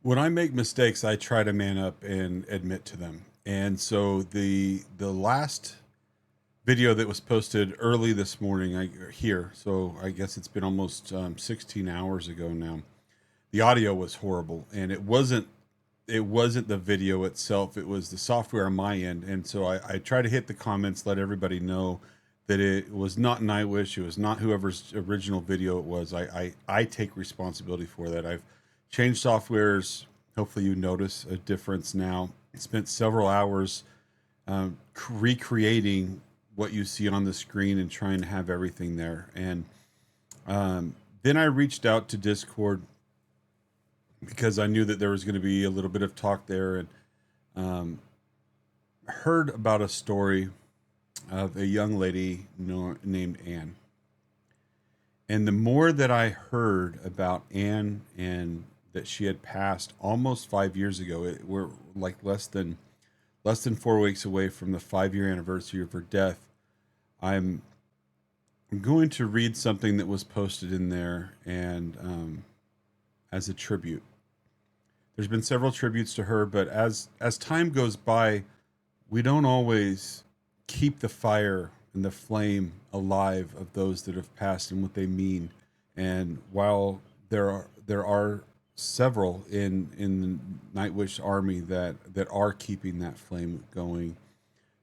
When I make mistakes, I try to man up and admit to them. And so the last video that was posted early this morning, so I guess it's been almost 16 hours ago now. The audio was horrible, and it wasn't the video itself. It was the software on my end. And so I try to hit the comments, let everybody know that it was not Nightwish. It was not whoever's original video it was. I take responsibility for that. I've changed softwares. Hopefully you notice a difference now. Spent several hours recreating what you see on the screen and trying to have everything there. And then I reached out to Discord because I knew that there was going to be a little bit of talk there, and um, heard about a story of a young lady named Ann. And the more that I heard about Ann and that she had passed almost 5 years ago, we're like less than 4 weeks away from the 5 year anniversary of her death. I'm going to read something that was posted in there, and as a tribute. There's been several tributes to her, but as time goes by, we don't always keep the fire and the flame alive of those that have passed and what they mean. And while there are several in the Nightwish army that are keeping that flame going,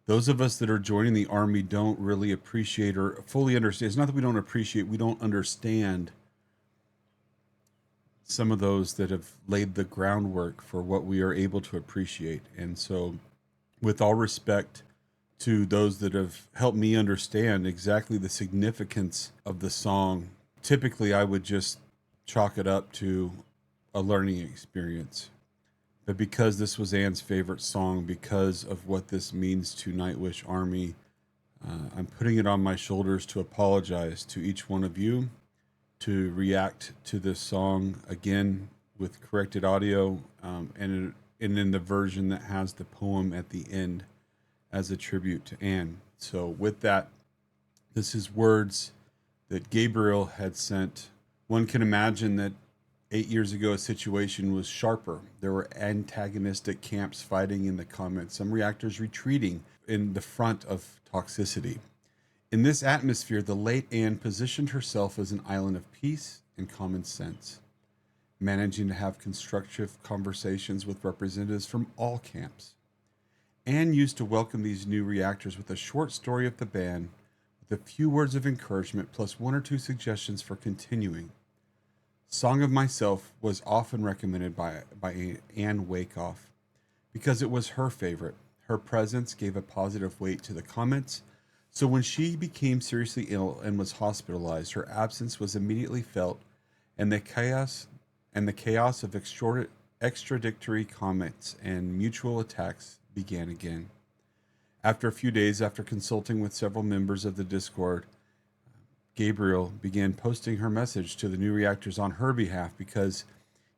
those of us that are joining the army don't really appreciate or fully understand. It's not that we don't appreciate, we don't understand some of those that have laid the groundwork for what we are able to appreciate. And so, with all respect to those that have helped me understand exactly the significance of the song, typically I would just chalk it up to a learning experience. But because this was Ann's favorite song, because of what this means to Nightwish Army, I'm putting it on my shoulders to apologize to each one of you, to react to this song again with corrected audio, and in the version that has the poem at the end as a tribute to Anne. So, with that, this is words that Gabriel had sent. One can imagine that 8 years ago, a situation was sharper. There were antagonistic camps fighting in the comments, some reactors retreating in the front of toxicity. In this atmosphere, the late Anne positioned herself as an island of peace and common sense, managing to have constructive conversations with representatives from all camps. Anne used to welcome these new reactors with a short story of the band, with a few words of encouragement plus one or two suggestions for continuing. Song of Myself was often recommended by Ann Wychoff because it was her favorite. Her presence gave a positive weight to the comments, so when she became seriously ill and was hospitalized, her absence was immediately felt, and the chaos of extradictory comments and mutual attacks began again. After a few days, after consulting with several members of the Discord, Gabriel began posting her message to the new reactors on her behalf because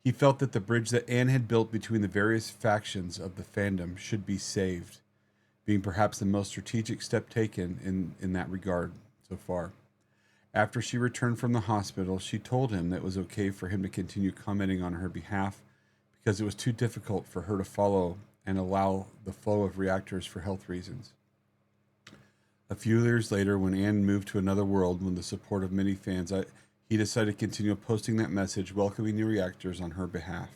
he felt that the bridge that Anne had built between the various factions of the fandom should be saved, being perhaps the most strategic step taken in that regard so far. After she returned from the hospital, she told him that it was okay for him to continue commenting on her behalf because it was too difficult for her to follow and allow the flow of reactors for health reasons. A few years later, when Anne moved to another world with the support of many fans, he decided to continue posting that message, welcoming new reactors on her behalf.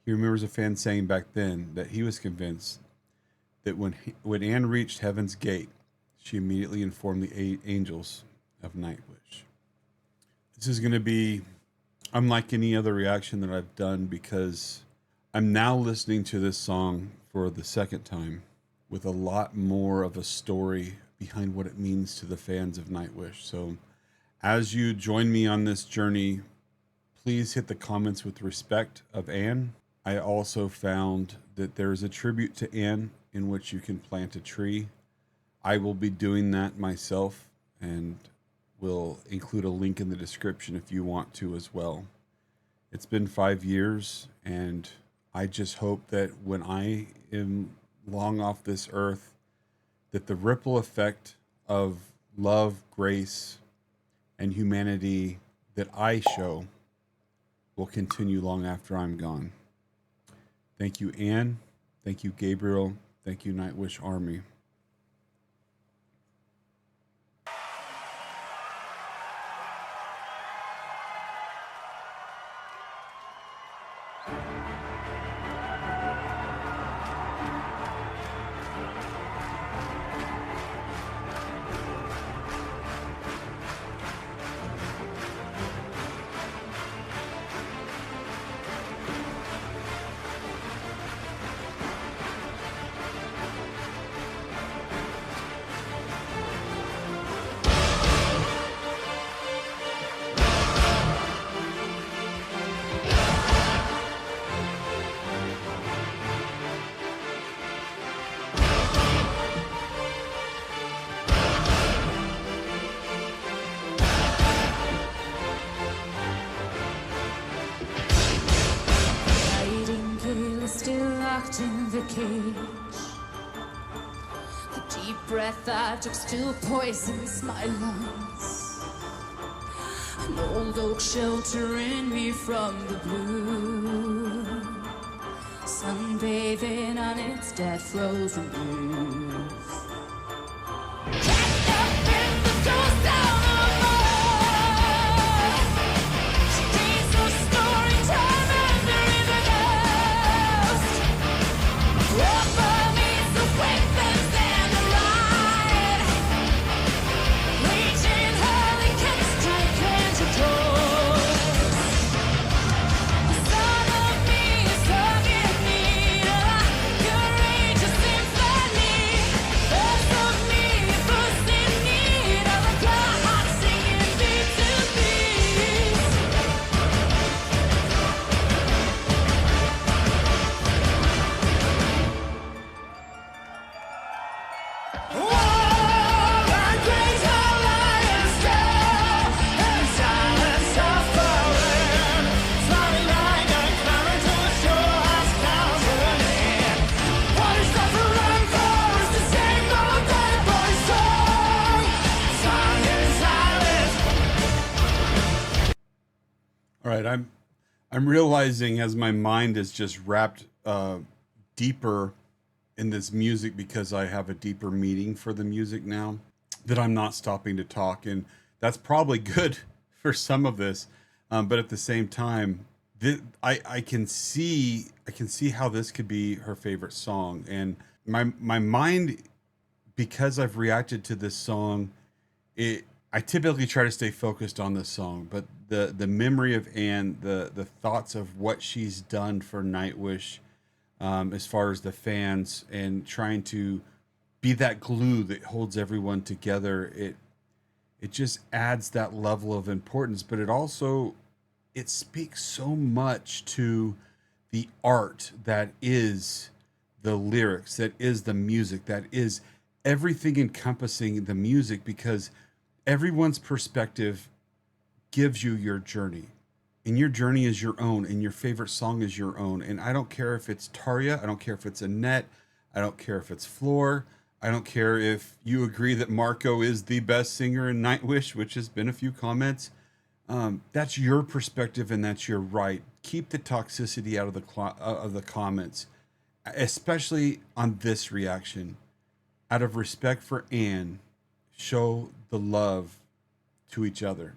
He remembers a fan saying back then that he was convinced that when Anne reached heaven's gate, she immediately informed the angels of Nightwish. This is going to be unlike any other reaction that I've done because I'm now listening to this song for the second time with a lot more of a story behind what it means to the fans of Nightwish. So, as you join me on this journey, please hit the comments with respect of Anne. I also found that there is a tribute to Anne in which you can plant a tree. I will be doing that myself and will include a link in the description if you want to as well. It's been 5 years, and I just hope that when I am long off this earth, that the ripple effect of love, grace, and humanity that I show will continue long after I'm gone. Thank you, Ann. Thank you, Gabriel. Thank you, Nightwish Army. In the cage, the deep breath I took still poisons my lungs. An old oak sheltering me from the blue, sunbathing on its dead frozen roof. Dressed up in the ghost town of mine, she reads her story time and there is a ghost. Walk by me, the weapons and the ride, reaching hurling can strike and to toes. The son of me is hugging me, courageous symphony. First of me, first in need of a God singing beat to beat. All right, I'm realizing as my mind is just wrapped deeper in this music because I have a deeper meaning for the music now, that I'm not stopping to talk, and that's probably good for some of this. But at the same time, I can see how this could be her favorite song, and my mind, because I've reacted to this song, I typically try to stay focused on this song, but the memory of Ann, the thoughts of what she's done for Nightwish, as far as the fans, and trying to be that glue that holds everyone together, it just adds that level of importance. But it speaks so much to the art that is the lyrics, that is the music, that is everything encompassing the music, because everyone's perspective gives you your journey, and your journey is your own, and your favorite song is your own. And I don't care if it's Tarja, I don't care if it's Annette, I don't care if it's Floor, I don't care if you agree that Marco is the best singer in Nightwish, which has been a few comments. That's your perspective, and that's your right. Keep the toxicity out of the comments, especially on this reaction. Out of respect for Ann, show the love to each other.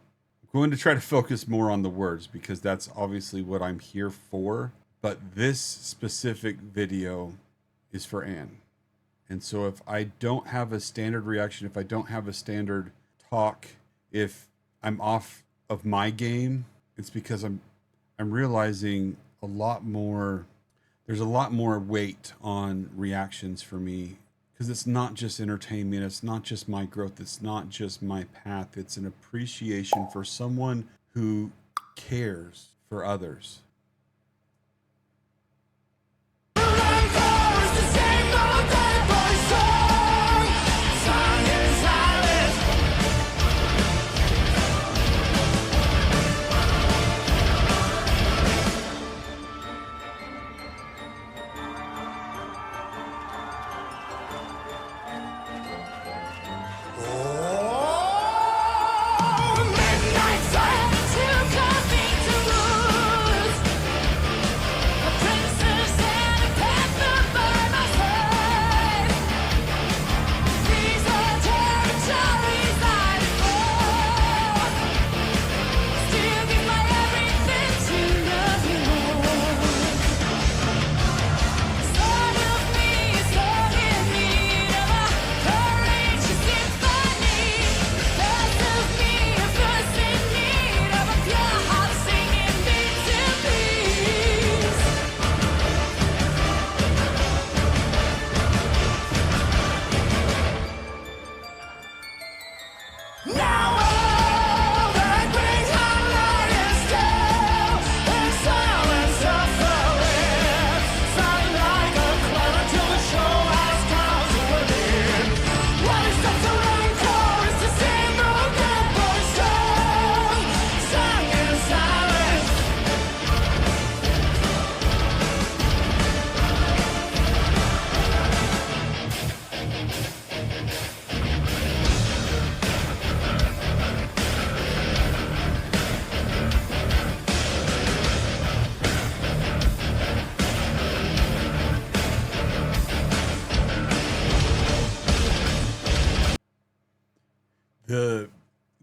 I'm going to try to focus more on the words, because that's obviously what I'm here for. But this specific video is for Ann. And so if I don't have a standard reaction, if I don't have a standard talk, if I'm off of my game, it's because I'm realizing there's a lot more weight on reactions for me, because it's not just entertainment, it's not just my growth, it's not just my path, it's an appreciation for someone who cares for others.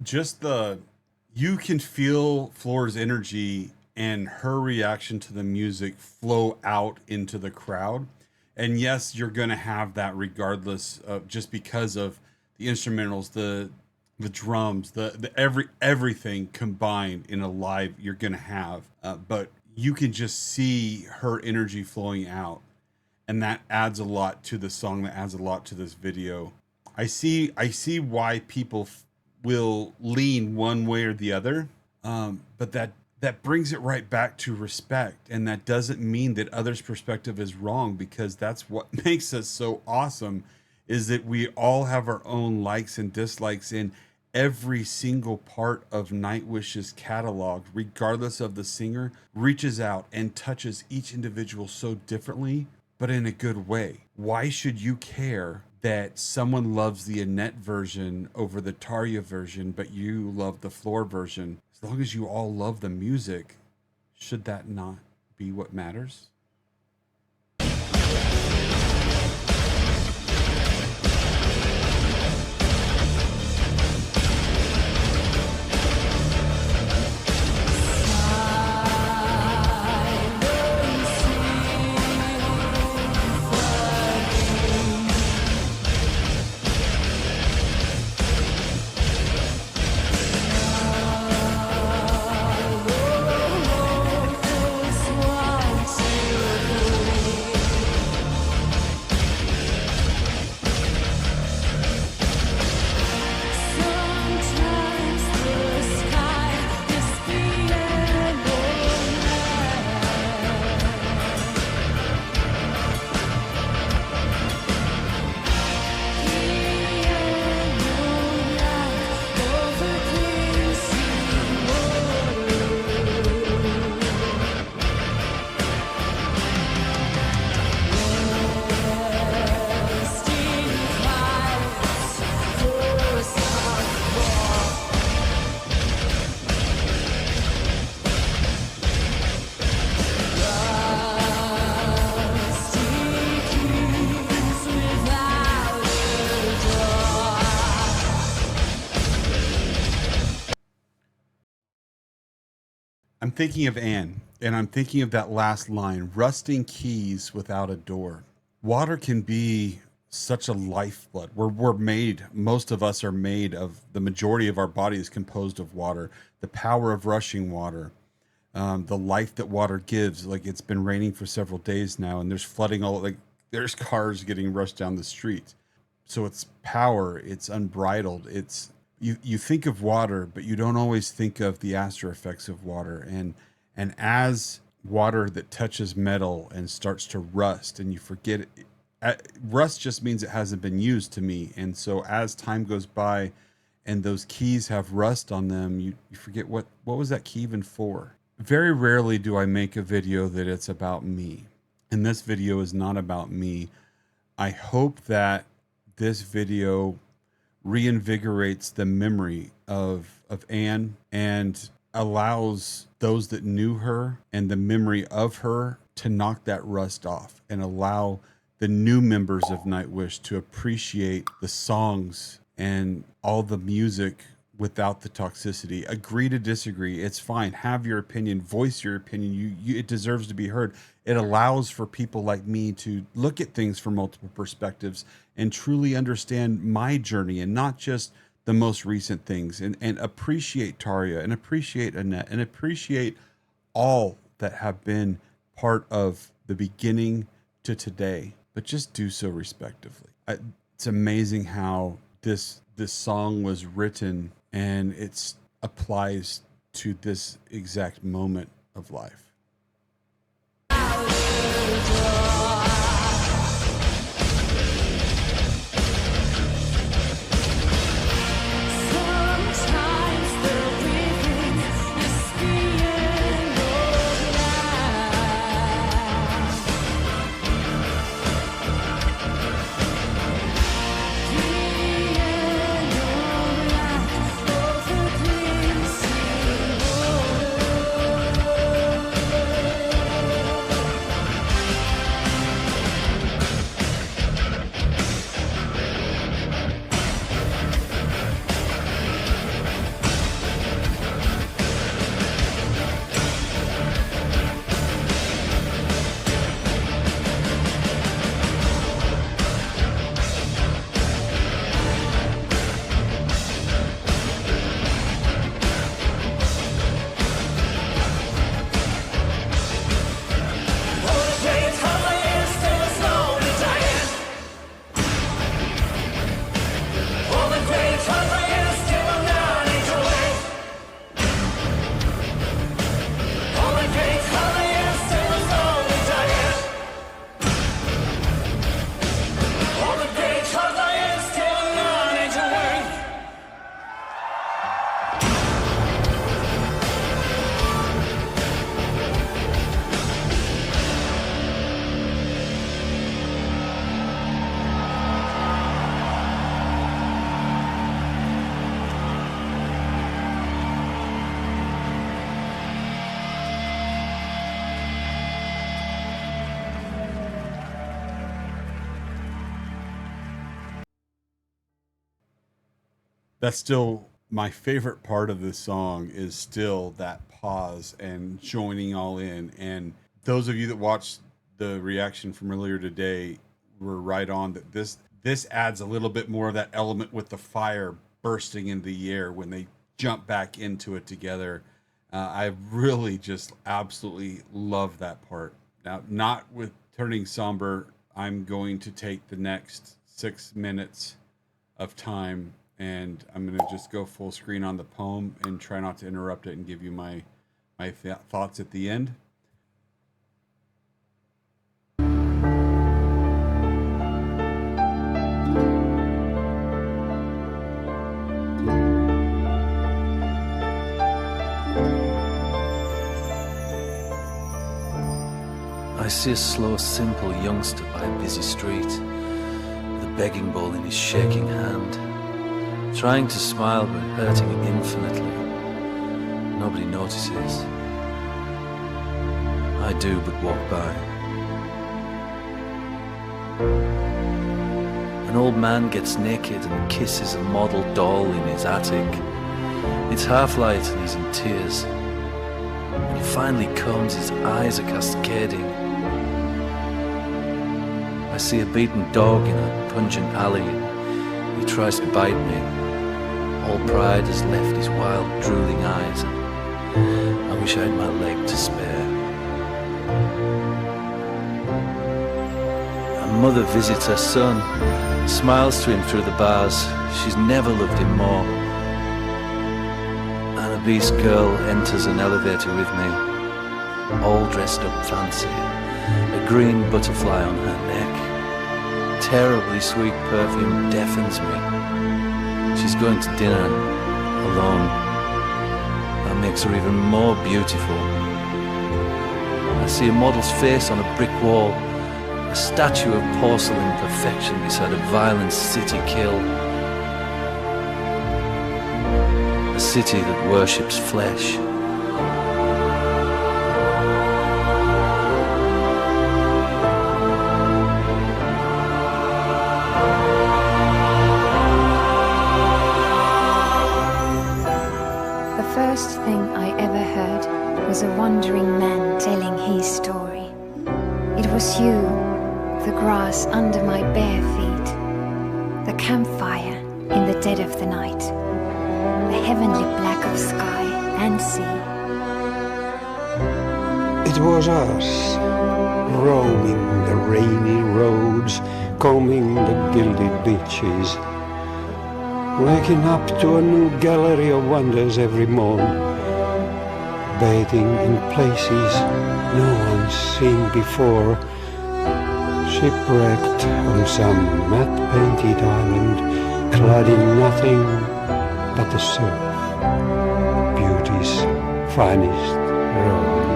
just the you can feel Floor's energy and her reaction to the music flow out into the crowd. And yes, you're going to have that regardless of just because of the instrumentals, the drums, the everything combined in a live you're going to have. But you can just see her energy flowing out, and that adds a lot to the song. That adds a lot to this video. I see why people will lean one way or the other, but that brings it right back to respect, and that doesn't mean that others' perspective is wrong, because that's what makes us so awesome, is that we all have our own likes and dislikes in every single part of Nightwish's catalog, regardless of the singer, reaches out and touches each individual so differently, but in a good way. Why should you care that someone loves the Annette version over the Tarja version, but you love the Floor version? As long as you all love the music, should that not be what matters? I'm thinking of Anne, and I'm thinking of that last line, rusting keys without a door. Water can be such a lifeblood. We're made, most of us are made of, the majority of our body is composed of water. The power of rushing water, the life that water gives. Like, it's been raining for several days now, and there's flooding all, like, there's cars getting rushed down the street. So it's power, it's unbridled. It's you think of water, but you don't always think of the after effects of water. And as water that touches metal and starts to rust, and you forget it, rust just means it hasn't been used to me. And so as time goes by and those keys have rust on them, you forget what was that key even for. Very rarely do I make a video that it's about me, and this video is not about me. I hope that this video reinvigorates the memory of Anne, and allows those that knew her and the memory of her to knock that rust off, and allow the new members of Nightwish to appreciate the songs and all the music without the toxicity. Agree to disagree, it's fine. Have your opinion, voice your opinion. It deserves to be heard. It allows for people like me to look at things from multiple perspectives and truly understand my journey, and not just the most recent things, and appreciate Tarja, and appreciate Annette, and appreciate all that have been part of the beginning to today, but just do so respectively. It's amazing how this song was written, and it applies to this exact moment of life. That's still my favorite part of this song is still that pause and joining all in. And those of you that watched the reaction from earlier today were right on that this adds a little bit more of that element with the fire bursting into the air when they jump back into it together. I really just absolutely love that part. Now, not with turning somber, I'm going to take the next 6 minutes of time and I'm going to just go full screen on the poem and try not to interrupt it and give you my thoughts at the end. I see a slow, simple youngster by a busy street, with a begging bowl in his shaking hand, trying to smile but hurting infinitely. Nobody notices. I do but walk by. An old man gets naked and kisses a model doll in his attic. It's half-light and he's in tears. When he finally comes, his eyes are cascading. I see a beaten dog in a pungent alley. He tries to bite me. All pride has left his wild, drooling eyes. I wish I had my leg to spare. A mother visits her son, smiles to him through the bars. She's never loved him more. An obese girl enters an elevator with me, all dressed up fancy, a green butterfly on her neck. Terribly sweet perfume deafens me. She's going to dinner alone. That makes her even more beautiful. I see a model's face on a brick wall, a statue of porcelain perfection beside a violent city kill. A city that worships flesh. The first thing I ever heard was a wandering man telling his story. It was you, the grass under my bare feet, the campfire in the dead of the night, the heavenly black of sky and sea. It was us, roaming the rainy roads, combing the gilded beaches, waking up to a new gallery of wonders every morn, bathing in places no one's seen before, shipwrecked on some matte-painted island, clad in nothing but the surf, beauty's finest road.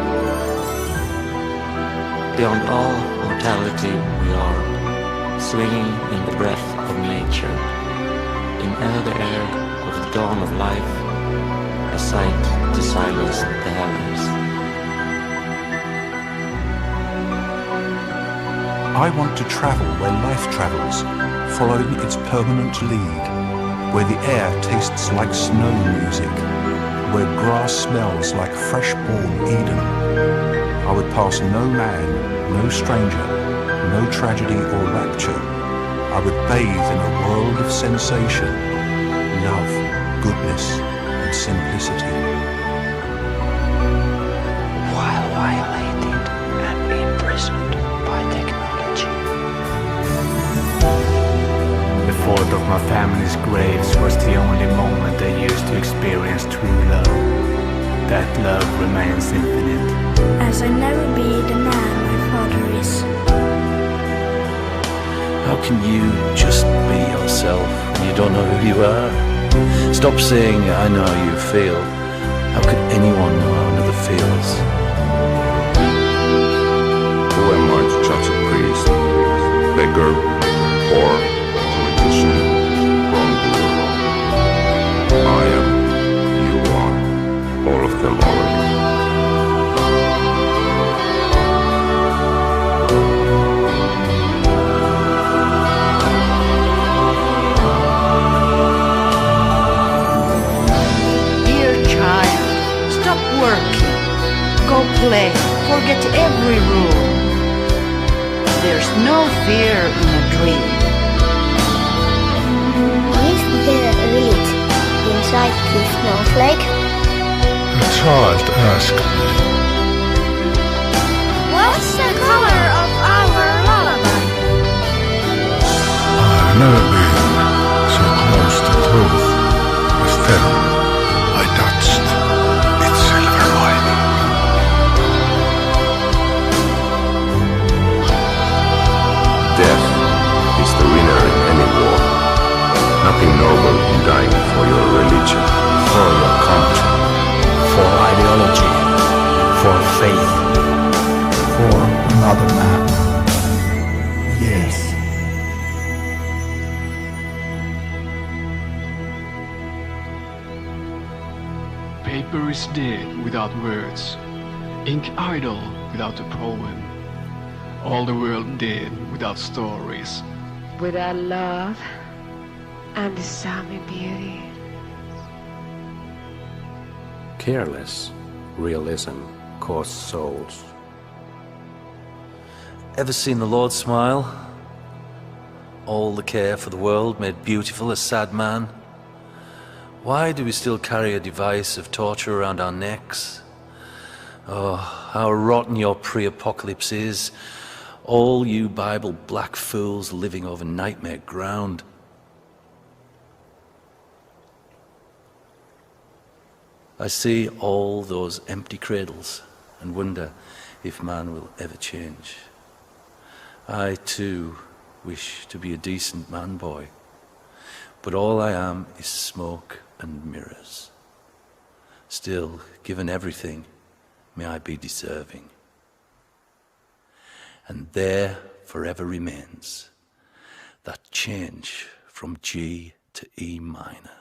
Beyond all mortality we are, swinging in the breath of nature, in the air of the dawn of life, a sight to silence the heavens. I want to travel where life travels, following its permanent lead, where the air tastes like snow music, where grass smells like fresh-born Eden. I would pass no man, no stranger, no tragedy or rapture. I would bathe in a world of sensation, love, goodness, and simplicity. While violated and imprisoned by technology. The thought of my family's graves was the only moment I used to experience true love. That love remains infinite. As I never be the man my father is. How can you just be yourself when you don't know who you are? Stop saying, I know how you feel. How could anyone know how another feels? Who am I to judge a priest, beggar, poor, politician, wrongdoer? I am, you are, all of them already. play, forget every rule. There's no fear in a dream. Is there a village inside this snowflake? A child asked me. What's the color of our lullaby? I've never been so close to truth as then I touched its silver lining. Death is the winner in any war. Nothing noble in dying for your religion, For your country, for ideology, for faith, for another man. Yes. Paper is dead without words, ink idle without a poem, all the world dead without stories. Without love and disarming beauty. Careless realism costs souls. Ever seen the Lord smile? All the care for the world made beautiful a sad man. Why do we still carry a device of torture around our necks? Oh, how rotten your pre-apocalypse is. All you Bible black fools living over nightmare ground. I see all those empty cradles and wonder if man will ever change. I too wish to be a decent man boy, but all I am is smoke and mirrors. Still, given everything, may I be deserving. And there forever remains that change from G to E minor.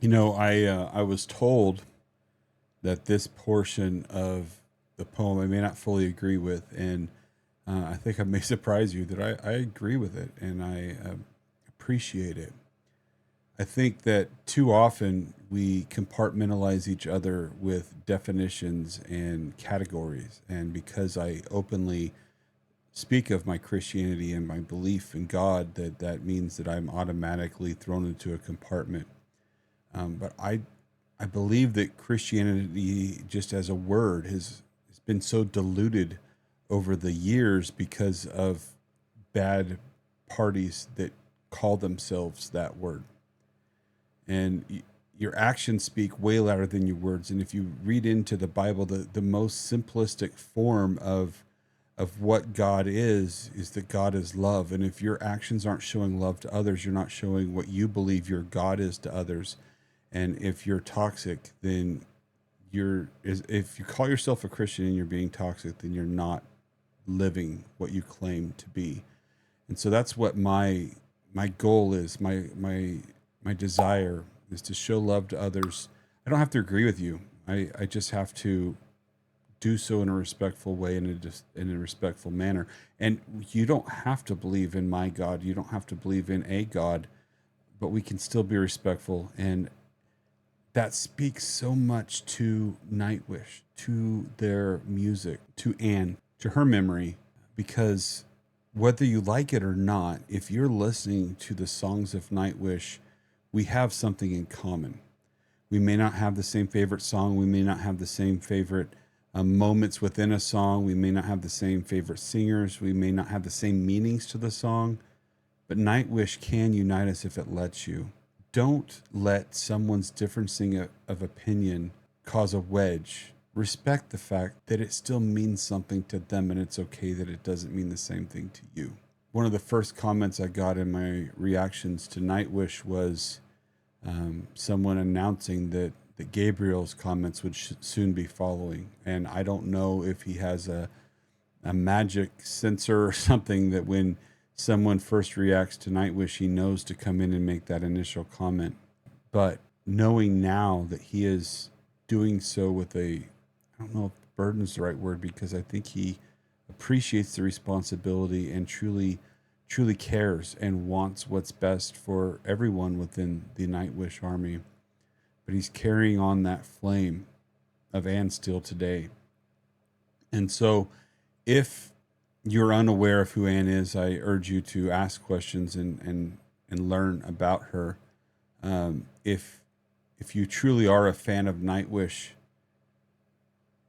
You know, I was told that this portion of the poem I may not fully agree with, and I think I may surprise you that I agree with it and I appreciate it. I think that too often we compartmentalize each other with definitions and categories, and because I openly speak of my Christianity and my belief in God, that means that I'm automatically thrown into a compartment. But I believe that Christianity, just as a word, has been so diluted over the years because of bad parties that call themselves that word. And your actions speak way louder than your words. And if you read into the Bible, the most simplistic form of what God is that God is love. And if your actions aren't showing love to others, you're not showing what you believe your God is to others. And if you're toxic, then if you call yourself a Christian and you're being toxic, then you're not living what you claim to be. And so that's what my goal is. My desire is to show love to others. I don't have to agree with you. I just have to do so in a respectful way, in a respectful manner. And you don't have to believe in my God. You don't have to believe in a God, but we can still be respectful. And that speaks so much to Nightwish, to their music, to Ann, to her memory, because whether you like it or not, if you're listening to the songs of Nightwish, we have something in common. We may not have the same favorite song. We may not have the same favorite moments within a song. We may not have the same favorite singers. We may not have the same meanings to the song, but Nightwish can unite us if it lets you. Don't let someone's differencing of opinion cause a wedge. Respect the fact that it still means something to them, and it's okay that it doesn't mean the same thing to you. One of the first comments I got in my reactions to Nightwish was someone announcing that Gabriel's comments would soon be following. And I don't know if he has a magic sensor or something that when someone first reacts to Nightwish, he knows to come in and make that initial comment. But knowing now that he is doing so with I don't know if burden's the right word, because I think he appreciates the responsibility and truly cares and wants what's best for everyone within the Nightwish army. but he's carrying on that flame of Ann still today. And so if you're unaware of who Ann is, I urge you to ask questions and learn about her. If you truly are a fan of Nightwish,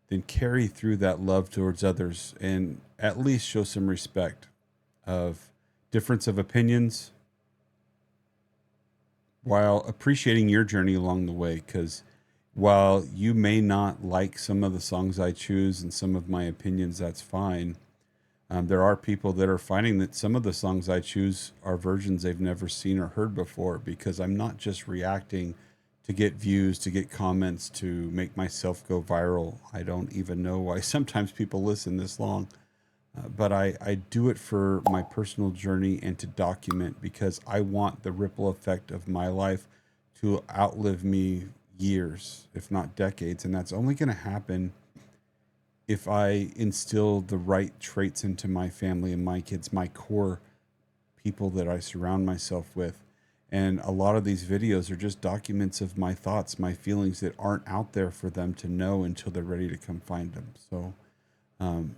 then carry through that love towards others and at least show some respect of difference of opinions while appreciating your journey along the way. Because while you may not like some of the songs I choose and some of my opinions, that's fine. There are people that are finding that some of the songs I choose are versions they've never seen or heard before, because I'm not just reacting to get views, to get comments, to make myself go viral. I don't even know why sometimes people listen this long. But I do it for my personal journey and to document, because I want the ripple effect of my life to outlive me years, if not decades. And that's only going to happen if I instill the right traits into my family and my kids, my core people that I surround myself with. And a lot of these videos are just documents of my thoughts, my feelings that aren't out there for them to know until they're ready to come find them. So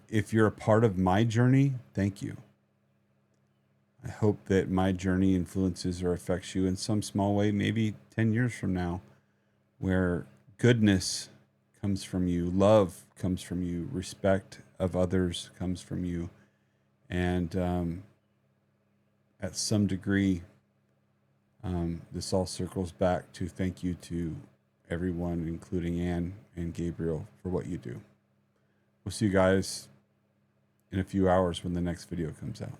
if you're a part of my journey, thank you. I hope that my journey influences or affects you in some small way, maybe 10 years from now, where goodness comes from you, love comes from you, respect of others comes from you. And at some degree, this all circles back to thank you to everyone, including Ann and Gabriel, for what you do. We'll see you guys in a few hours when the next video comes out.